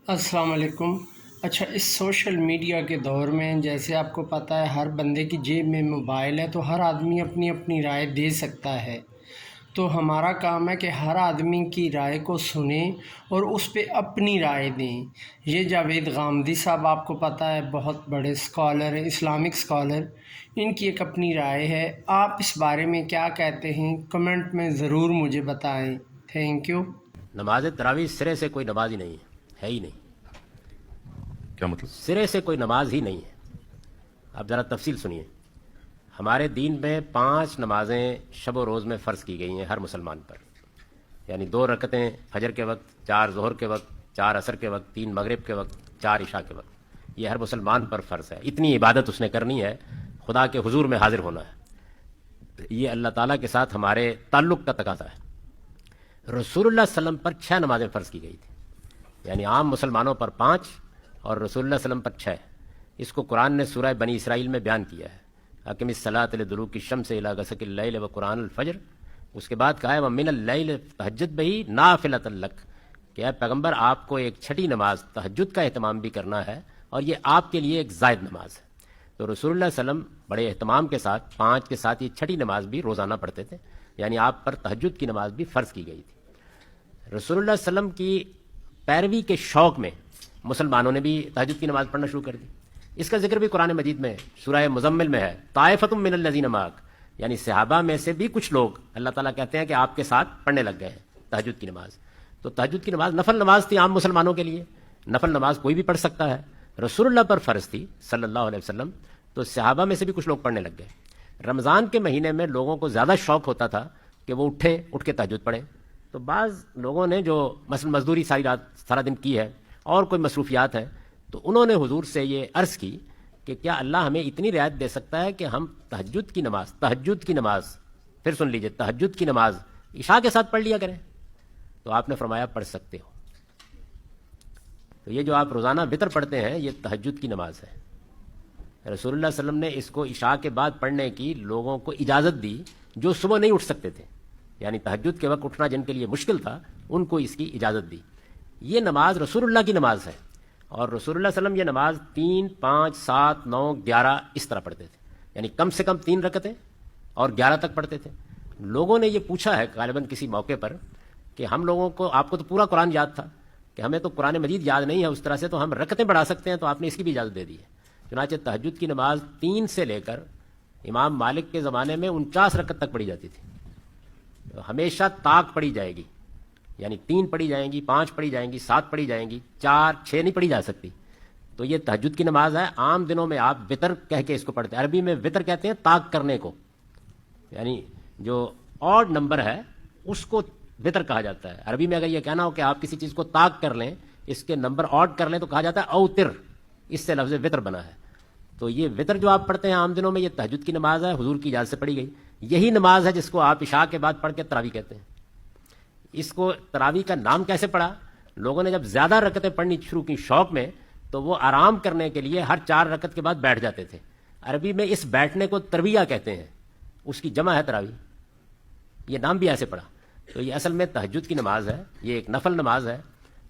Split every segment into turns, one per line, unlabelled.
السلام علیکم۔ اچھا، اس سوشل میڈیا کے دور میں جیسے آپ کو پتہ ہے ہر بندے کی جیب میں موبائل ہے، تو ہر آدمی اپنی اپنی رائے دے سکتا ہے۔ تو ہمارا کام ہے کہ ہر آدمی کی رائے کو سنیں اور اس پہ اپنی رائے دیں۔ یہ جاوید غامدی صاحب آپ کو پتہ ہے بہت بڑے اسکالر ہیں، اسلامک اسکالر، ان کی ایک اپنی رائے ہے۔ آپ اس بارے میں کیا کہتے ہیں؟ کمنٹ میں ضرور مجھے بتائیں۔ Thank you.
نماز تراویح سرے سے کوئی نماز ہی نہیں ہے ہی نہیں،
کیا مطلب؟
سرے سے کوئی نماز ہی نہیں ہے۔ اب ذرا تفصیل سنیے۔ ہمارے دین میں 5 نمازیں شب و روز میں فرض کی گئی ہیں ہر مسلمان پر، یعنی 2 رکعتیں فجر کے وقت، 4 ظہر کے وقت، 4 عصر کے وقت، 3 مغرب کے وقت، 4 عشاء کے وقت، یہ ہر مسلمان پر فرض ہے۔ اتنی عبادت اس نے کرنی ہے، خدا کے حضور میں حاضر ہونا ہے، یہ اللہ تعالیٰ کے ساتھ ہمارے تعلق کا تقاضا ہے۔ رسول اللہ صلی اللہ علیہ وسلم پر 6 نمازیں فرض کی گئی تھیں، یعنی عام مسلمانوں پر 5 اور رسول اللہ صلی اللہ علیہ وسلم پر 6۔ اس کو قرآن نے سورہ بنی اسرائیل میں بیان کیا ہے، اقم الصلاۃ لدلوک الشمس الی غسق اللیل وقرآن الفجر۔ اس کے بعد کہا ہے ومن اللیل تہجد بہ نافلۃ لک، کہ اے پیغمبر آپ کو ایک چھٹی نماز تہجد کا اہتمام بھی کرنا ہے، اور یہ آپ کے لیے ایک زائد نماز ہے۔ تو رسول اللہ صلی اللہ علیہ وسلم بڑے اہتمام کے ساتھ 5 کے ساتھ یہ چھٹی نماز بھی روزانہ پڑھتے تھے، یعنی آپ پر تہجد کی نماز بھی فرض کی گئی تھی۔ رسول اللہ صلی اللہ علیہ وسلم کی پیروی کے شوق میں مسلمانوں نے بھی تہجد کی نماز پڑھنا شروع کر دی۔ اس کا ذکر بھی قرآن مجید میں سورہ مزمل میں ہے، طائفۃ من الذین معک، یعنی صحابہ میں سے بھی کچھ لوگ اللہ تعالیٰ کہتے ہیں کہ آپ کے ساتھ پڑھنے لگ گئے ہیں تہجد کی نماز۔ تو تہجد کی نماز نفل نماز تھی عام مسلمانوں کے لیے، نفل نماز کوئی بھی پڑھ سکتا ہے، رسول اللہ پر فرض تھی صلی اللہ علیہ وسلم، تو صحابہ میں سے بھی کچھ لوگ پڑھنے لگ گئے۔ رمضان کے مہینے میں لوگوں کو زیادہ شوق ہوتا تھا کہ وہ اٹھ کے تہجد پڑھیں، تو بعض لوگوں نے جو مثلا مزدوری سارا دن کی ہے اور کوئی مصروفیات ہیں، تو انہوں نے حضور سے یہ عرض کی کہ کیا اللہ ہمیں اتنی رعایت دے سکتا ہے کہ ہم تہجد کی نماز پھر سن لیجئے، تہجد کی نماز عشاء کے ساتھ پڑھ لیا کریں؟ تو آپ نے فرمایا پڑھ سکتے ہو۔ تو یہ جو آپ روزانہ وتر پڑھتے ہیں یہ تہجد کی نماز ہے۔ رسول اللہ صلی اللہ علیہ وسلم نے اس کو عشاء کے بعد پڑھنے کی لوگوں کو اجازت دی جو صبح نہیں اٹھ سکتے تھے، یعنی تہجد کے وقت اٹھنا جن کے لیے مشکل تھا ان کو اس کی اجازت دی۔ یہ نماز رسول اللہ کی نماز ہے، اور رسول اللہ صلی اللہ علیہ وسلم یہ نماز 3، 5، 7، 9، 11 اس طرح پڑھتے تھے، یعنی کم سے کم 3 رکعتیں اور 11 تک پڑھتے تھے۔ لوگوں نے یہ پوچھا ہے غالباً کسی موقع پر کہ ہم لوگوں کو، آپ کو تو پورا قرآن یاد تھا کہ ہمیں تو قرآن مجید یاد نہیں ہے اس طرح سے، تو ہم رکعتیں بڑھا سکتے ہیں، تو آپ نے اس کی بھی اجازت دے دی ہے۔ چنانچہ تہجد کی نماز 3 سے لے کر امام مالک کے زمانے میں 49 رکعت تک پڑھی جاتی تھی، ہمیشہ طاق پڑھی جائے گی، یعنی 3 پڑھی جائیں گی، 5 پڑھی جائیں گی، 7 پڑھی جائیں گی، 4، 6 نہیں پڑھی جا سکتی۔ تو یہ تہجد کی نماز ہے۔ عام دنوں میں آپ وتر کہہ کے اس کو پڑھتے ہیں، عربی میں وتر کہتے ہیں طاق کرنے کو، یعنی جو آڈ نمبر ہے اس کو وتر کہا جاتا ہے۔ عربی میں اگر یہ کہنا ہو کہ آپ کسی چیز کو طاق کر لیں، اس کے نمبر آڈ کر لیں، تو کہا جاتا ہے اوتر، اس سے لفظ وتر بنا ہے۔ تو یہ وتر جو آپ پڑھتے ہیں عام دنوں میں یہ تہجد کی نماز ہے، حضور کی اجازت سے پڑھی گئی۔ یہی نماز ہے جس کو آپ عشاء کے بعد پڑھ کے تراویح کہتے ہیں۔ اس کو تراویح کا نام کیسے پڑا؟ لوگوں نے جب زیادہ رکعتیں پڑھنی شروع کی شوق میں، تو وہ آرام کرنے کے لیے ہر 4 رکعت کے بعد بیٹھ جاتے تھے۔ عربی میں اس بیٹھنے کو ترویہ کہتے ہیں، اس کی جمع ہے تراویح، یہ نام بھی ایسے پڑا۔ تو یہ اصل میں تہجد کی نماز ہے، یہ ایک نفل نماز ہے۔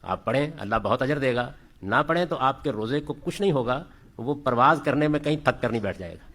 آپ پڑھیں اللہ بہت اجر دے گا، نہ پڑھیں تو آپ کے روزے کو کچھ نہیں ہوگا، وہ پرواز کرنے میں کہیں تھک کر نہیں بیٹھ جائے گا۔